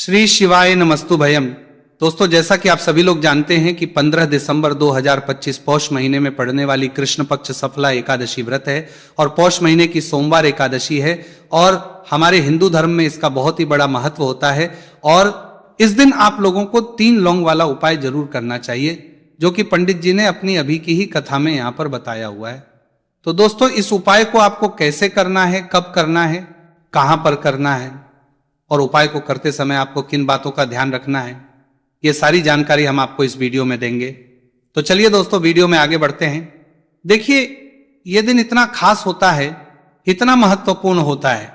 श्री शिवाय नमस्तु भयम। दोस्तों, जैसा कि आप सभी लोग जानते हैं कि 15 दिसंबर 2025 पौष महीने में पड़ने वाली कृष्ण पक्ष सफला एकादशी व्रत है और पौष महीने की सोमवार एकादशी है और हमारे हिंदू धर्म में इसका बहुत ही बड़ा महत्व होता है। और इस दिन आप लोगों को 3 लौंग वाला उपाय जरूर करना चाहिए, जो कि पंडित जी ने अपनी अभी की ही कथा में यहां पर बताया हुआ है। तो दोस्तों, इस उपाय को आपको कैसे करना है, कब करना है, कहां पर करना है और उपाय को करते समय आपको किन बातों का ध्यान रखना है, ये सारी जानकारी हम आपको इस वीडियो में देंगे। तो चलिए दोस्तों, वीडियो में आगे बढ़ते हैं। देखिए, ये दिन इतना खास होता है, इतना महत्वपूर्ण होता है।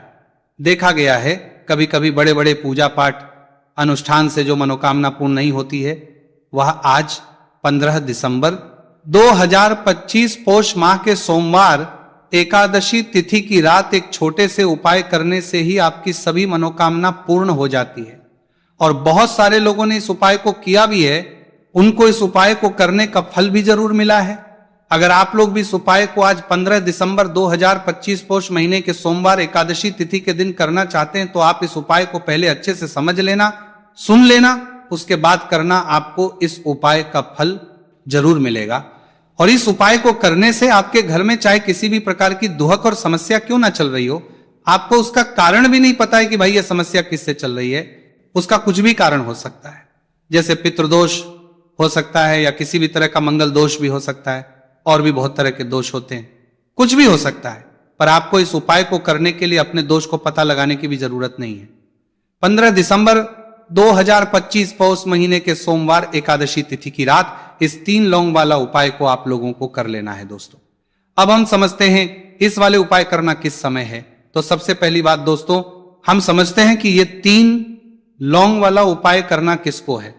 देखा गया है कभी कभी बड़े बड़े पूजा पाठ अनुष्ठान से जो मनोकामना पूर्ण नहीं होती है, वह आज 15 दिसंबर 2025 पौष माह के सोमवार एकादशी तिथि की रात एक छोटे से उपाय करने से ही आपकी सभी मनोकामना पूर्ण हो जाती है। और बहुत सारे लोगों ने इस उपाय को किया भी है, उनको इस उपाय को करने का फल भी जरूर मिला है। अगर आप लोग भी इस उपाय को आज 15 दिसंबर 2025 पौष महीने के सोमवार एकादशी तिथि के दिन करना चाहते हैं, तो आप इस उपाय को पहले अच्छे से समझ लेना, सुन लेना, उसके बाद करना। आपको इस उपाय का फल जरूर मिलेगा। और इस उपाय को करने से आपके घर में चाहे किसी भी प्रकार की दुहक और समस्या क्यों ना चल रही हो, आपको उसका कारण भी नहीं पता है कि भाई यह समस्या किससे चल रही है, उसका कुछ भी कारण हो सकता है। जैसे पितृदोष हो सकता है या किसी भी तरह का मंगल दोष भी हो सकता है, और भी बहुत तरह के दोष होते हैं, कुछ भी हो सकता है। पर आपको इस उपाय को करने के लिए अपने दोष को पता लगाने की भी जरूरत नहीं है। 15 दिसंबर 2025 पौष महीने के सोमवार एकादशी तिथि की रात इस 3 लौंग वाला उपाय को आप लोगों को कर लेना है। दोस्तों, अब हम समझते हैं इस वाले उपाय करना किस समय है। तो सबसे पहली बात दोस्तों, हम समझते हैं कि ये 3 लौंग वाला उपाय करना किसको है।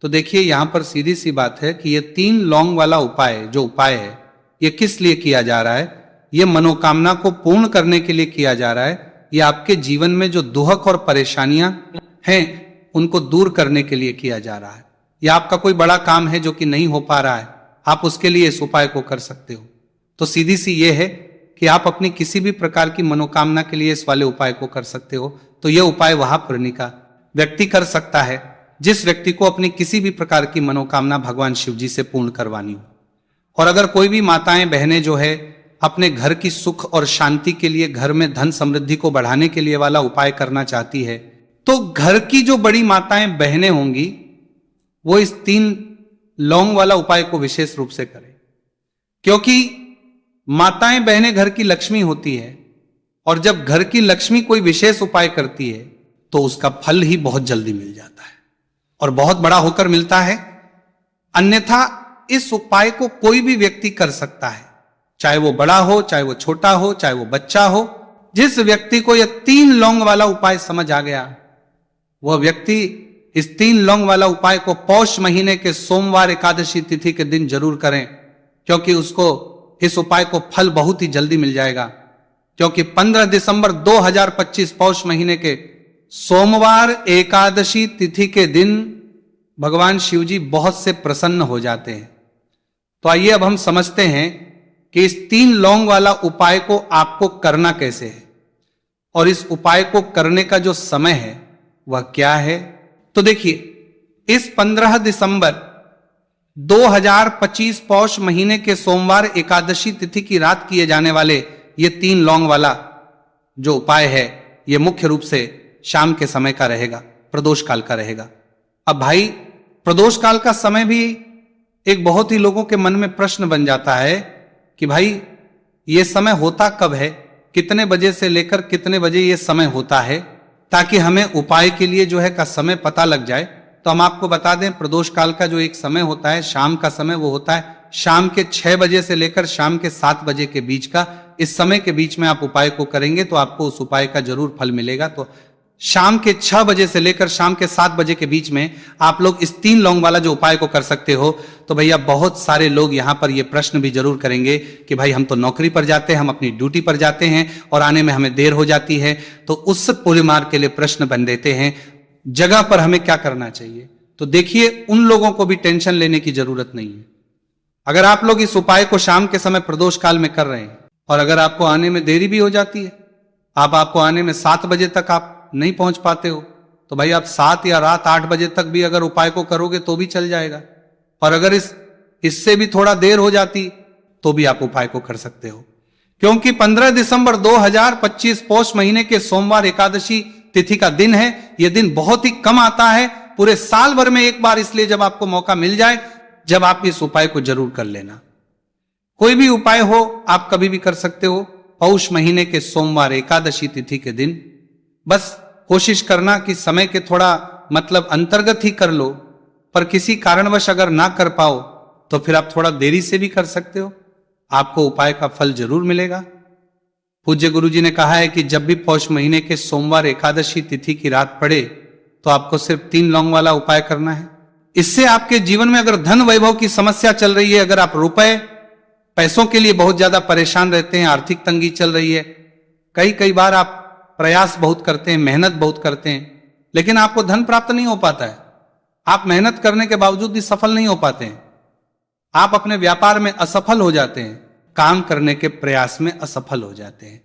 तो देखिए, यहां पर सीधी सी बात है कि ये 3 लौंग वाला उपाय जो उपाय है, ये किस लिए किया जा रहा है। ये मनोकामना को पूर्ण करने के लिए किया जा रहा है। ये आपके जीवन में जो दुहक और परेशानियां हैं उनको दूर करने के लिए किया जा रहा है। या आपका कोई बड़ा काम है जो कि नहीं हो पा रहा है, आप उसके लिए इस उपाय को कर सकते हो। तो सीधी सी ये है कि आप अपनी किसी भी प्रकार की मनोकामना के लिए इस वाले उपाय को कर सकते हो। तो यह उपाय वह पूर्णि का व्यक्ति कर सकता है जिस व्यक्ति को अपनी किसी भी प्रकार की मनोकामना भगवान शिव जी से पूर्ण करवानी हो। और अगर कोई भी माताएं बहनें जो है अपने घर की सुख और शांति के लिए, घर में धन समृद्धि को बढ़ाने के लिए वाला उपाय करना चाहती है, तो घर की जो बड़ी माताएं बहनें होंगी वो इस 3 लौंग वाला उपाय को विशेष रूप से करें। क्योंकि माताएं बहनें घर की लक्ष्मी होती है, और जब घर की लक्ष्मी कोई विशेष उपाय करती है तो उसका फल ही बहुत जल्दी मिल जाता है और बहुत बड़ा होकर मिलता है। अन्यथा इस उपाय को कोई भी व्यक्ति कर सकता है, चाहे वो बड़ा हो, चाहे वो छोटा हो, चाहे वो बच्चा हो। जिस व्यक्ति को यह 3 लौंग वाला उपाय समझ आ गया, वह व्यक्ति इस 3 लौंग वाला उपाय को पौष महीने के सोमवार एकादशी तिथि के दिन जरूर करें, क्योंकि उसको इस उपाय को फल बहुत ही जल्दी मिल जाएगा। क्योंकि 15 दिसंबर 2025 पौष महीने के सोमवार एकादशी तिथि के दिन भगवान शिव जी बहुत से प्रसन्न हो जाते हैं। तो आइए अब हम समझते हैं कि इस 3 लौंग वाला उपाय को आपको करना कैसे है और इस उपाय को करने का जो समय है वह क्या है। तो देखिए, इस 15 दिसंबर 2025 पौष महीने के सोमवार एकादशी तिथि की रात किए जाने वाले ये 3 लौंग वाला जो उपाय है, ये मुख्य रूप से शाम के समय का रहेगा, प्रदोष काल का रहेगा। अब भाई, प्रदोष काल का समय भी एक बहुत ही लोगों के मन में प्रश्न बन जाता है कि भाई ये समय होता कब है, कितने बजे से लेकर कितने बजे ये समय होता है, ताकि हमें उपाय के लिए जो है का समय पता लग जाए। तो हम आपको बता दें, प्रदोष काल का जो एक समय होता है, शाम का समय, वो होता है शाम के 6 बजे से लेकर शाम के 7 बजे के बीच का। इस समय के बीच में आप उपाय को करेंगे तो आपको उस उपाय का जरूर फल मिलेगा। तो शाम के 6 बजे से लेकर शाम के 7 बजे के बीच में आप लोग इस 3 लौंग वाला जो उपाय को कर सकते हो। तो भैया, बहुत सारे लोग यहां पर ये प्रश्न भी जरूर करेंगे कि भाई हम तो नौकरी पर जाते हैं, हम अपनी ड्यूटी पर जाते हैं और आने में हमें देर हो जाती है, तो उस पूरे मार्ग के लिए प्रश्न बन देते हैं, जगह पर हमें क्या करना चाहिए। तो देखिए, उन लोगों को भी टेंशन लेने की जरूरत नहीं है। अगर आप लोग इस उपाय को शाम के समय प्रदोष काल में कर रहे हैं और अगर आपको आने में देरी भी हो जाती है, आपको आने में 7 बजे तक आप नहीं पहुंच पाते हो, तो भाई आप 7 या रात 8 बजे तक भी अगर उपाय को करोगे तो भी चल जाएगा। और अगर इससे भी थोड़ा देर हो जाती तो भी आप उपाय को कर सकते हो, क्योंकि 15 दिसंबर 2025 पौष महीने के सोमवार एकादशी तिथि का दिन है। यह दिन बहुत ही कम आता है, पूरे साल भर में एक बार, इसलिए जब आपको मौका मिल जाए जब आप इस उपाय को जरूर कर लेना। कोई भी उपाय हो आप कभी भी कर सकते हो, पौष महीने के सोमवार एकादशी तिथि के दिन। बस कोशिश करना कि समय के थोड़ा मतलब अंतर्गत ही कर लो, पर किसी कारणवश अगर ना कर पाओ तो फिर आप थोड़ा देरी से भी कर सकते हो, आपको उपाय का फल जरूर मिलेगा। पूज्य गुरु जी ने कहा है कि जब भी पौष महीने के सोमवार एकादशी तिथि की रात पड़े तो आपको सिर्फ 3 लौंग वाला उपाय करना है। इससे आपके जीवन में अगर धन वैभव की समस्या चल रही है, अगर आप रुपए पैसों के लिए बहुत ज्यादा परेशान रहते हैं, आर्थिक तंगी चल रही है, कई बार आप प्रयास बहुत करते हैं, मेहनत बहुत करते हैं, लेकिन आपको धन प्राप्त नहीं हो पाता है, आप मेहनत करने के बावजूद भी सफल नहीं हो पाते हैं, आप अपने व्यापार में असफल हो जाते हैं, काम करने के प्रयास में असफल हो जाते हैं,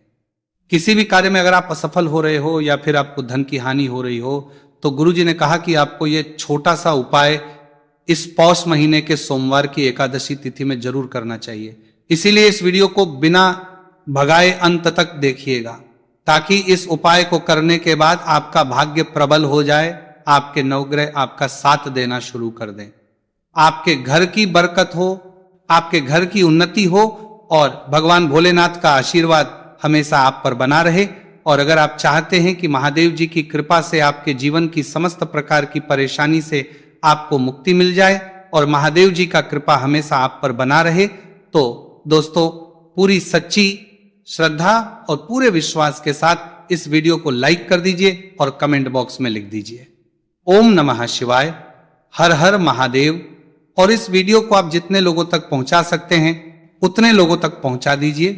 किसी भी कार्य में अगर आप असफल हो रहे हो या फिर आपको धन की हानि हो रही हो, तो गुरुजी ने कहा कि आपको यह छोटा सा उपाय इस पौष महीने के सोमवार की एकादशी तिथि में जरूर करना चाहिए। इसीलिए इस वीडियो को बिना भगाए अंत तक देखिएगा, ताकि इस उपाय को करने के बाद आपका भाग्य प्रबल हो जाए, आपके नवग्रह आपका साथ देना शुरू कर दें, आपके घर की बरकत हो, आपके घर की उन्नति हो और भगवान भोलेनाथ का आशीर्वाद हमेशा आप पर बना रहे। और अगर आप चाहते हैं कि महादेव जी की कृपा से आपके जीवन की समस्त प्रकार की परेशानी से आपको मुक्ति मिल जाए और महादेव जी का कृपा हमेशा आप पर बना रहे, तो दोस्तों पूरी सच्ची श्रद्धा और पूरे विश्वास के साथ इस वीडियो को लाइक कर दीजिए और कमेंट बॉक्स में लिख दीजिए ओम नमः शिवाय, हर हर महादेव। और इस वीडियो को आप जितने लोगों तक पहुंचा सकते हैं उतने लोगों तक पहुंचा दीजिए,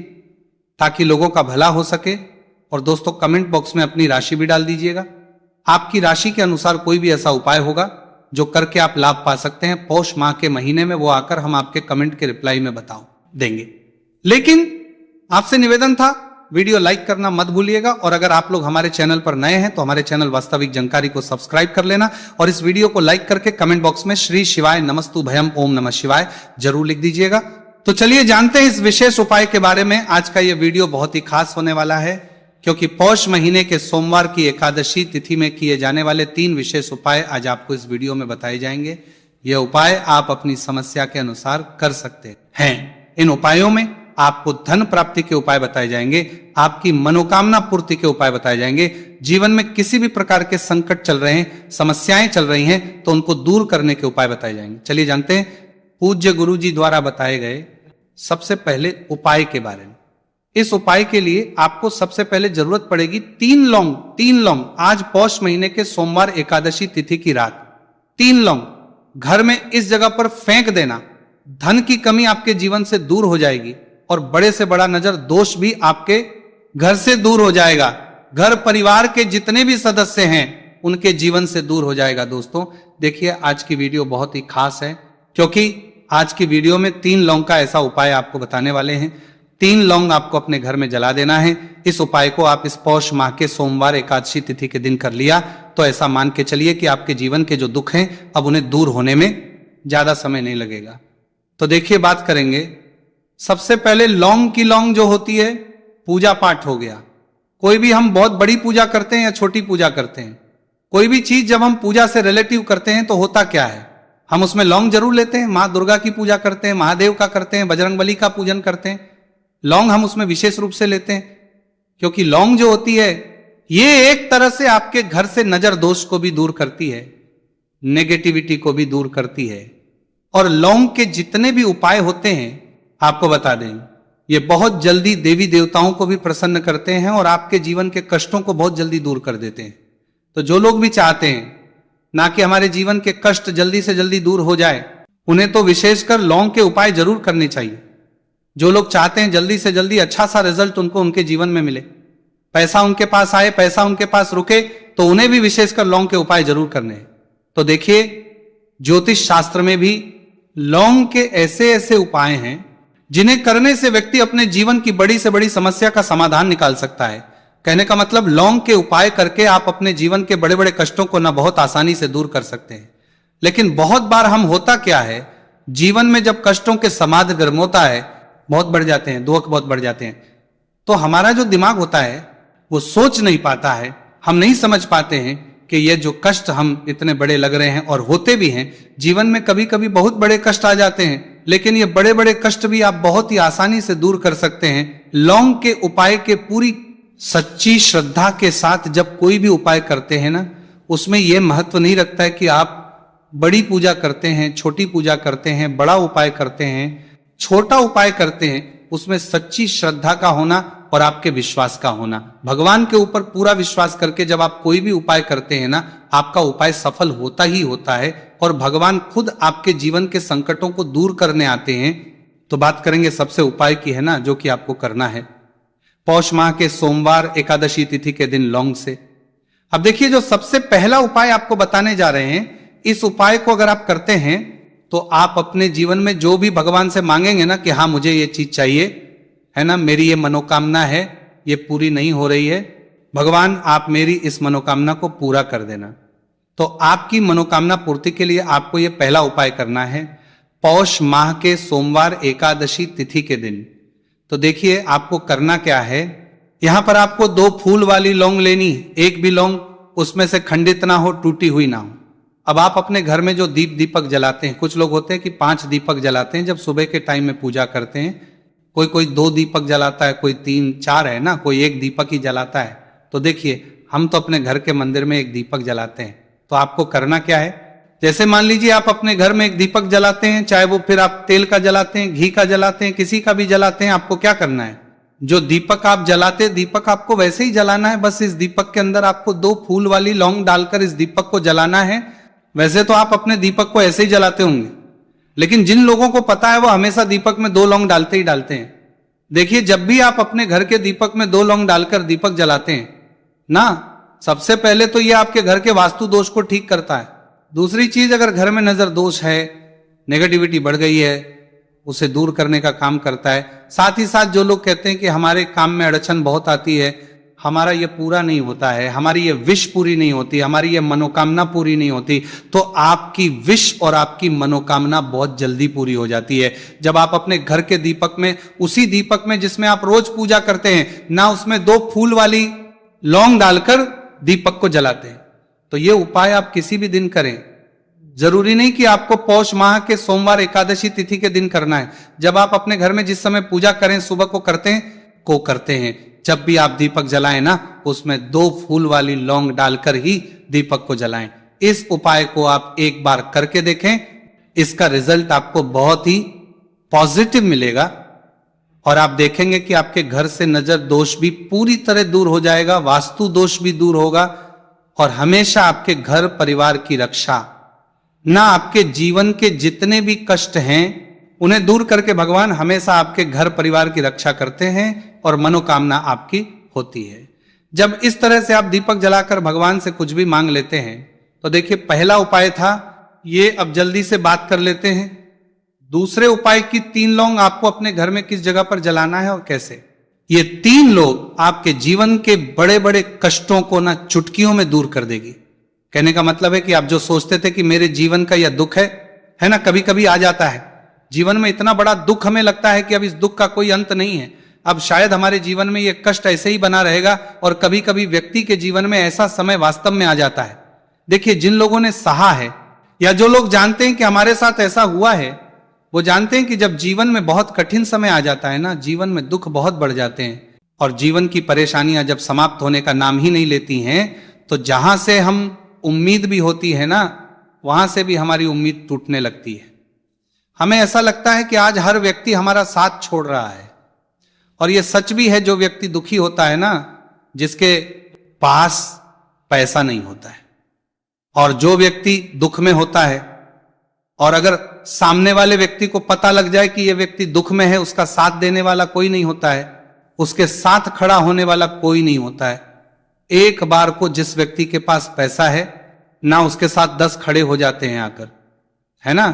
ताकि लोगों का भला हो सके। और दोस्तों कमेंट बॉक्स में अपनी राशि भी डाल दीजिएगा, आपकी राशि के अनुसार कोई भी ऐसा उपाय होगा जो करके आप लाभ पा सकते हैं पौष माह के महीने में, वो आकर हम आपके कमेंट के रिप्लाई में देंगे। लेकिन आपसे निवेदन था, वीडियो लाइक करना मत भूलिएगा, और अगर आप लोग हमारे चैनल पर नए हैं तो हमारे चैनल वास्तविक जानकारी को सब्सक्राइब कर लेना और इस वीडियो को लाइक करके कमेंट बॉक्स में श्री शिवाय नमस्तु भयम ओम नमः शिवाय जरूर लिख दीजिएगा। तो चलिए जानते हैं इस विशेष उपाय के बारे में। आज का यह वीडियो बहुत ही खास होने वाला है, क्योंकि पौष महीने के सोमवार की एकादशी तिथि में किए जाने वाले 3 विशेष उपाय आज आपको इस वीडियो में बताए जाएंगे। यह उपाय आप अपनी समस्या के अनुसार कर सकते हैं। इन उपायों में आपको धन प्राप्ति के उपाय बताए जाएंगे, आपकी मनोकामना पूर्ति के उपाय बताए जाएंगे, जीवन में किसी भी प्रकार के संकट चल रहे हैं, समस्याएं चल रही हैं, तो उनको दूर करने के उपाय बताए जाएंगे। चलिए जानते हैं पूज्य गुरु जी द्वारा बताए गए सबसे पहले उपाय के बारे में। इस उपाय के लिए आपको सबसे पहले जरूरत पड़ेगी 3 लौंग। आज पौष महीने के सोमवार एकादशी तिथि की रात 3 लौंग घर में इस जगह पर फेंक देना। धन की कमी आपके जीवन से दूर हो जाएगी और बड़े से बड़ा नजर दोष भी आपके घर से दूर हो जाएगा। घर परिवार के जितने भी सदस्य हैं उनके जीवन से दूर हो जाएगा। दोस्तों देखिए आज की वीडियो बहुत ही खास है, क्योंकि आज की वीडियो में 3 लौंग का ऐसा उपाय आपको बताने वाले हैं। 3 लौंग आपको अपने घर में जला देना है। इस उपाय को आप इस पौष माह के सोमवार एकादशी तिथि के दिन कर लिया तो ऐसा मान के चलिए कि आपके जीवन के जो दुख हैं अब उन्हें दूर होने में ज्यादा समय नहीं लगेगा। तो देखिए बात करेंगे सबसे पहले लौंग की लौंग जो होती है, पूजा पाठ हो गया। कोई भी हम बहुत बड़ी पूजा करते हैं या छोटी पूजा करते हैं, कोई भी चीज जब हम पूजा से रिलेटिव करते हैं तो होता क्या है, हम उसमें लौंग जरूर लेते हैं। माँ दुर्गा की पूजा करते हैं, महादेव का करते हैं, बजरंगबली का पूजन करते हैं, लौंग हम उसमें विशेष रूप से लेते हैं, क्योंकि लौंग जो होती है ये एक तरह से आपके घर से नजर दोष को भी दूर करती है, नेगेटिविटी को भी दूर करती है। और लौंग के जितने भी उपाय होते हैं आपको बता दें, ये बहुत जल्दी देवी देवताओं को भी प्रसन्न करते हैं और आपके जीवन के कष्टों को बहुत जल्दी दूर कर देते हैं। तो जो लोग भी चाहते हैं ना कि हमारे जीवन के कष्ट जल्दी से जल्दी दूर हो जाए, उन्हें तो विशेषकर लौंग के उपाय जरूर करने चाहिए। जो लोग चाहते हैं जल्दी से जल्दी अच्छा सा रिजल्ट उनको उनके जीवन में मिले, पैसा उनके पास आए, पैसा उनके पास रुके, तो उन्हें भी विशेषकर लौंग के उपाय जरूर करने हैं। तो देखिए ज्योतिष शास्त्र में भी लौंग के ऐसे ऐसे उपाय हैं जिन्हें करने से व्यक्ति अपने जीवन की बड़ी से बड़ी समस्या का समाधान निकाल सकता है। कहने का मतलब लौंग के उपाय करके आप अपने जीवन के बड़े बड़े कष्टों को ना बहुत आसानी से दूर कर सकते हैं। लेकिन बहुत बार हम होता क्या है, जीवन में जब कष्टों के समाध गर्मोता है, बहुत बढ़ जाते हैं, दुख बहुत बढ़ जाते हैं, तो हमारा जो दिमाग होता है वो सोच नहीं पाता है, हम नहीं समझ पाते हैं कि ये जो कष्ट हम इतने बड़े लग रहे हैं, और होते भी हैं जीवन में, कभी कभी बहुत बड़े कष्ट आ जाते हैं, लेकिन ये बड़े बड़े कष्ट भी आप बहुत ही आसानी से दूर कर सकते हैं लौंग के उपाय के पूरी सच्ची श्रद्धा के साथ। जब कोई भी उपाय करते हैं ना, उसमें यह महत्व नहीं रखता है कि आप बड़ी पूजा करते हैं, छोटी पूजा करते हैं, बड़ा उपाय करते हैं, छोटा उपाय करते हैं, उसमें सच्ची श्रद्धा का होना और आपके विश्वास का होना। भगवान के ऊपर पूरा विश्वास करके जब आप कोई भी उपाय करते हैं ना, आपका उपाय सफल होता ही होता है, और भगवान खुद आपके जीवन के संकटों को दूर करने आते हैं। तो बात करेंगे सबसे उपाय की, है ना, जो कि आपको करना है पौष माह के सोमवार एकादशी तिथि के दिन लौंग से। अब देखिए, जो सबसे पहला उपाय आपको बताने जा रहे हैं, इस उपाय को अगर आप करते हैं तो आप अपने जीवन में जो भी भगवान से मांगेंगे ना कि हाँ मुझे ये चीज चाहिए, है ना, मेरी ये मनोकामना है, ये पूरी नहीं हो रही है, भगवान आप मेरी इस मनोकामना को पूरा कर देना। तो आपकी मनोकामना पूर्ति के लिए आपको ये पहला उपाय करना है पौष माह के सोमवार एकादशी तिथि के दिन। तो देखिए आपको करना क्या है, यहां पर आपको 2 फूल वाली लौंग लेनी, एक भी लौंग उसमें से खंडित ना हो, टूटी हुई ना हो। अब आप अपने घर में जो दीपक जलाते हैं, कुछ लोग होते हैं कि 5 दीपक जलाते हैं जब सुबह के टाइम में पूजा करते हैं, कोई 2 दीपक जलाता है, कोई 3 4 है ना, कोई 1 दीपक ही जलाता है। तो देखिए हम तो अपने घर के मंदिर में 1 दीपक जलाते हैं। तो आपको करना क्या है, जैसे मान लीजिए आप अपने घर में 1 दीपक जलाते हैं, चाहे वो फिर आप तेल का जलाते हैं, घी का जलाते हैं, किसी का भी जलाते हैं, आपको क्या करना है, जो दीपक आप जलाते, दीपक आपको वैसे ही जलाना है, बस इस दीपक के अंदर आपको 2 फूल वाली लौंग डालकर इस दीपक को जलाना है। वैसे तो आप अपने दीपक को ऐसे ही जलाते होंगे, लेकिन जिन लोगों को पता है वो हमेशा दीपक में 2 लौंग डालते ही डालते हैं। देखिए जब भी आप अपने घर के दीपक में 2 लौंग डालकर दीपक जलाते हैं ना, सबसे पहले तो ये आपके घर के वास्तु दोष को ठीक करता है। दूसरी चीज, अगर घर में नजर दोष है, नेगेटिविटी बढ़ गई है, उसे दूर करने का काम करता है। साथ ही साथ जो लोग कहते हैं कि हमारे काम में अड़चन बहुत आती है, हमारा ये पूरा नहीं होता है, हमारी ये विश पूरी नहीं होती, हमारी ये मनोकामना पूरी नहीं होती, तो आपकी विश और आपकी मनोकामना बहुत जल्दी पूरी हो जाती है जब आप अपने घर के दीपक में, उसी दीपक में जिसमें आप रोज पूजा करते हैं ना, उसमें 2 फूल वाली लौंग डालकर दीपक को जलाते हैं। तो ये उपाय आप किसी भी दिन करें, जरूरी नहीं कि आपको पौष माह के सोमवार एकादशी तिथि के दिन करना है। जब आप अपने घर में जिस समय पूजा करें, सुबह को करते हैं, जब भी आप दीपक जलाएं ना, उसमें 2 फूल वाली लौंग डालकर ही दीपक को जलाएं। इस उपाय को आप एक बार करके देखें, इसका रिजल्ट आपको बहुत ही पॉजिटिव मिलेगा, और आप देखेंगे कि आपके घर से नजर दोष भी पूरी तरह दूर हो जाएगा, वास्तु दोष भी दूर होगा, और हमेशा आपके घर परिवार की रक्षा, ना आपके जीवन के जितने भी कष्ट हैं उन्हें दूर करके भगवान हमेशा आपके घर परिवार की रक्षा करते हैं और मनोकामना आपकी होती है। जब इस तरह से आप दीपक जलाकर भगवान से कुछ भी मांग लेते हैं, तो देखिए पहला उपाय था ये, अब जल्दी से बात कर लेते हैं दूसरे उपाय की। 3 लौंग आपको अपने घर में किस जगह पर जलाना है और कैसे। ये 3 लोग आपके जीवन के बड़े बड़े कष्टों को ना चुटकियों में दूर कर देगी। कहने का मतलब है कि आप जो सोचते थे कि मेरे जीवन का यह दुख है ना, कभी कभी आ जाता है जीवन में इतना बड़ा दुख, हमें लगता है कि अब इस दुख का कोई अंत नहीं है, अब शायद हमारे जीवन में यह कष्ट ऐसे ही बना रहेगा, और कभी कभी व्यक्ति के जीवन में ऐसा समय वास्तव में आ जाता है। देखिए जिन लोगों ने सहा है, या जो लोग जानते हैं कि हमारे साथ ऐसा हुआ है, वो जानते हैं कि जब जीवन में बहुत कठिन समय आ जाता है ना, जीवन में दुख बहुत बढ़ जाते हैं, और जीवन की परेशानियां जब समाप्त होने का नाम ही नहीं लेती हैं, तो जहां से हम उम्मीद भी होती है ना, वहां से भी हमारी उम्मीद टूटने लगती है। हमें ऐसा लगता है कि आज हर व्यक्ति हमारा साथ छोड़ रहा है, और यह सच भी है। जो व्यक्ति दुखी होता है ना, जिसके पास पैसा नहीं होता है, और जो व्यक्ति दुख में होता है, और अगर सामने वाले व्यक्ति को पता लग जाए कि यह व्यक्ति दुख में है, उसका साथ देने वाला कोई नहीं होता है, उसके साथ खड़ा होने वाला कोई नहीं होता है। एक बार को जिस व्यक्ति के पास पैसा है ना, उसके साथ 10 खड़े हो जाते हैं आकर, है ना,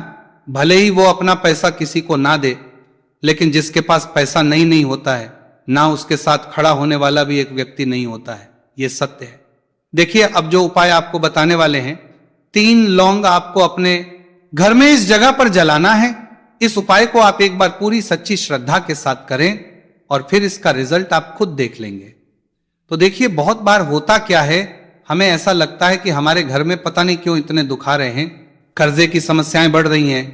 भले ही वो अपना पैसा किसी को ना दे, लेकिन जिसके पास पैसा नहीं होता है ना उसके साथ खड़ा होने वाला भी एक व्यक्ति नहीं होता है। ये सत्य है। देखिए, अब जो उपाय आपको बताने वाले हैं, 3 लौंग आपको अपने घर में इस जगह पर जलाना है। इस उपाय को आप एक बार पूरी सच्ची श्रद्धा के साथ करें और फिर इसका रिजल्ट आप खुद देख लेंगे। तो देखिए, बहुत बार होता क्या है, हमें ऐसा लगता है कि हमारे घर में पता नहीं क्यों इतने दुख आ रहे हैं, कर्जे की समस्याएं बढ़ रही हैं,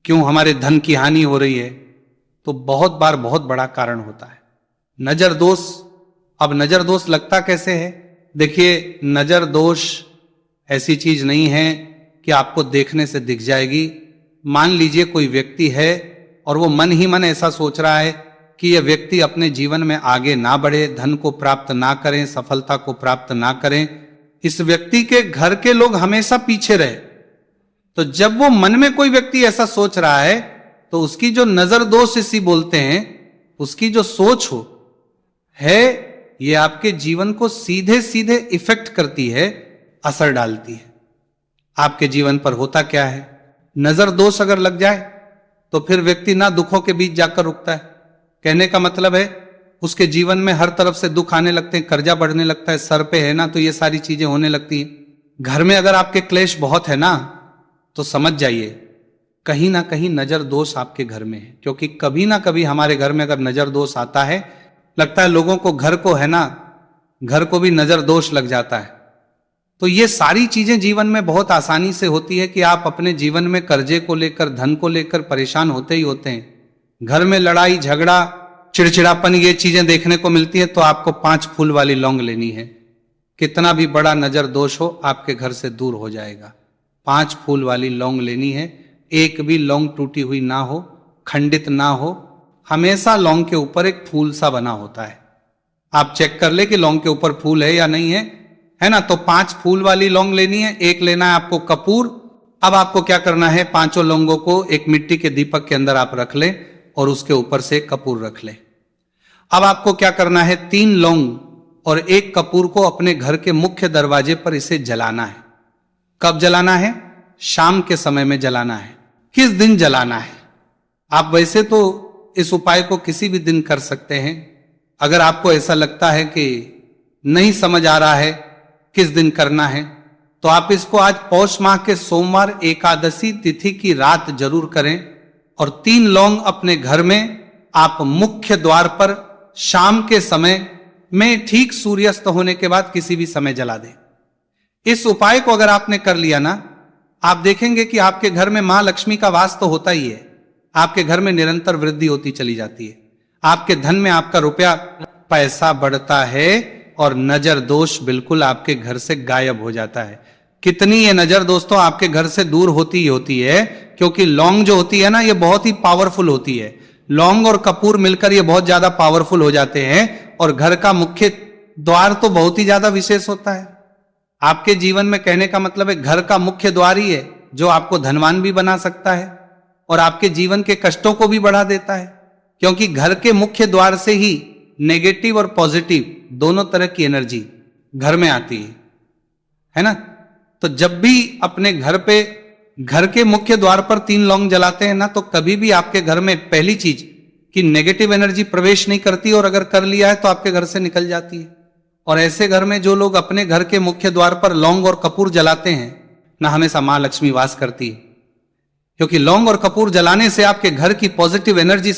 क्यों हमारे धन की हानि हो रही है। तो बहुत बार बहुत बड़ा कारण होता है नजर दोष। अब नजर दोष लगता कैसे है? देखिए, नजर दोष ऐसी चीज नहीं है कि आपको देखने से दिख जाएगी। मान लीजिए कोई व्यक्ति है और वो मन ही मन ऐसा सोच रहा है कि यह व्यक्ति अपने जीवन में आगे ना बढ़े, धन को प्राप्त ना करें, सफलता को प्राप्त ना करें, इस व्यक्ति के घर के लोग हमेशा पीछे रहे। तो जब वो मन में कोई व्यक्ति ऐसा सोच रहा है तो उसकी जो नजर दोष इसी बोलते हैं, उसकी जो सोच हो है, ये आपके जीवन को सीधे सीधे इफेक्ट करती है, असर डालती है। आपके जीवन पर होता क्या है, नजर दोष अगर लग जाए तो फिर व्यक्ति ना दुखों के बीच जाकर रुकता है। कहने का मतलब है उसके जीवन में हर तरफ से दुख आने लगते हैं, कर्जा बढ़ने लगता है, सर पे है ना तो ये सारी चीजें होने लगती हैं। घर में अगर आपके क्लेश बहुत है ना तो समझ जाइए कहीं ना कहीं नजर दोष आपके घर में है। क्योंकि कभी ना कभी हमारे घर में अगर नजर दोष आता है, लगता है लोगों को, घर को है ना, घर को भी नजर दोष लग जाता है। तो ये सारी चीजें जीवन में बहुत आसानी से होती है कि आप अपने जीवन में कर्जे को लेकर, धन को लेकर परेशान होते ही होते हैं। घर में लड़ाई झगड़ा, चिड़चिड़ापन, ये चीजें देखने को मिलती है। तो आपको 5 फूल वाली लौंग लेनी है। कितना भी बड़ा नजर दोष हो आपके घर से दूर हो जाएगा। 5 फूल वाली लौंग लेनी है। एक भी लौंग टूटी हुई ना हो, खंडित ना हो। हमेशा लौंग के ऊपर एक फूल सा बना होता है। आप चेक कर ले कि लौंग के ऊपर फूल है या नहीं है ना। तो 5 फूल वाली लौंग लेनी है। एक लेना है आपको कपूर। अब आपको क्या करना है, 5 लौंगों को एक मिट्टी के दीपक के अंदर आप रख लें और उसके ऊपर से कपूर रख लें। अब आपको क्या करना है, 3 लौंग और 1 कपूर को अपने घर के मुख्य दरवाजे पर इसे जलाना है। कब जलाना है? शाम के समय में जलाना है। किस दिन जलाना है? आप वैसे तो इस उपाय को किसी भी दिन कर सकते हैं। अगर आपको ऐसा लगता है कि नहीं समझ आ रहा है किस दिन करना है, तो आप इसको आज पौष माह के सोमवार एकादशी तिथि की रात जरूर करें। और 3 लौंग अपने घर में आप मुख्य द्वार पर शाम के समय में ठीक सूर्यास्त होने के बाद किसी भी समय जला दें। इस उपाय को अगर आपने कर लिया ना, आप देखेंगे कि आपके घर में मां लक्ष्मी का वास तो होता ही है। आपके घर में निरंतर वृद्धि होती चली जाती है। आपके धन में आपका रुपया पैसा बढ़ता है और नजर दोष बिल्कुल आपके घर से गायब हो जाता है। कितनी ये नजर दोस्तों आपके घर से दूर होती ही होती है, क्योंकि लौंग जो होती है ना, ये बहुत ही पावरफुल होती है। लौंग और कपूर मिलकर ये बहुत ज्यादा पावरफुल हो जाते हैं और घर का मुख्य द्वार तो बहुत ही ज्यादा विशेष होता है। आपके जीवन में, कहने का मतलब है, घर का मुख्य द्वार ही है जो आपको धनवान भी बना सकता है और आपके जीवन के कष्टों को भी बढ़ा देता है। क्योंकि घर के मुख्य द्वार से ही नेगेटिव और पॉजिटिव दोनों तरह की एनर्जी घर में आती है ना। तो जब भी अपने घर पे, घर के मुख्य द्वार पर 3 लौंग जलाते हैं ना, तो कभी भी आपके घर में पहली चीज कि नेगेटिव एनर्जी प्रवेश नहीं करती, और अगर कर लिया है तो आपके घर से निकल जाती है। और ऐसे घर में जो लोग अपने घर के मुख्य द्वार पर लौंग और कपूर जलाते हैं ना, हमेशा मां लक्ष्मी वास करती है। क्योंकि लौंग और कपूर जलाने से आपके घर की पॉजिटिव एनर्जी